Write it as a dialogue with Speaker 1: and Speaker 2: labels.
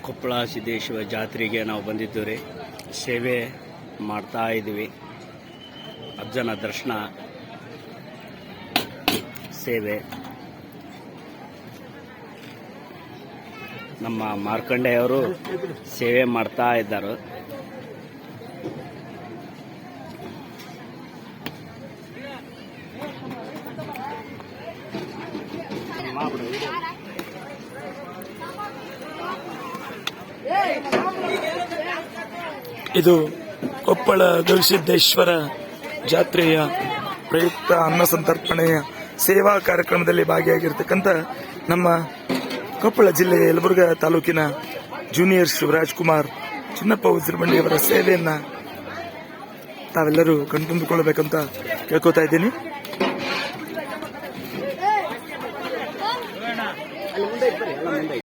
Speaker 1: ಕೊಪ್ಪಳ ಸಿದ್ದೇಶ್ವರ ಜಾತ್ರೆಗೆ ನಾವು ಬಂದಿದ್ದು ರೀ. ಸೇವೆ ಮಾಡ್ತಾ ಇದ್ದೀವಿ. ಅಜ್ಜನ ದರ್ಶನ ಸೇವೆ ನಮ್ಮ ಮಾರ್ಕಂಡೆಯವರು ಸೇವೆ ಮಾಡ್ತಾ ಇದ್ದಾರೆ.
Speaker 2: ಇದು ಕೊಪ್ಪಳ ಗವಿಸಿದ್ದೇಶ್ವರ ಜಾತ್ರೆಯ ಪ್ರಯುಕ್ತ ಅನ್ನ ಸಂತರ್ಪಣೆಯ ಸೇವಾ ಕಾರ್ಯಕ್ರಮದಲ್ಲಿ ಭಾಗಿಯಾಗಿರ್ತಕ್ಕಂಥ ನಮ್ಮ ಕೊಪ್ಪಳ ಜಿಲ್ಲೆಯ ಯಲಬುರ್ಗಾ ತಾಲೂಕಿನ ಜೂನಿಯರ್ ಶಿವರಾಜ್ ಕುಮಾರ್ ಚಿನ್ನಪ್ಪ ಉಸಿರುಬಂಡಿಯವರ ಸೇವೆಯನ್ನ ತಾವೆಲ್ಲರೂ ಕಣ್ತುಂಬಿಕೊಳ್ಳಬೇಕಂತ ಕೇಳ್ಕೊತಾ ಇದ್ದೀನಿ.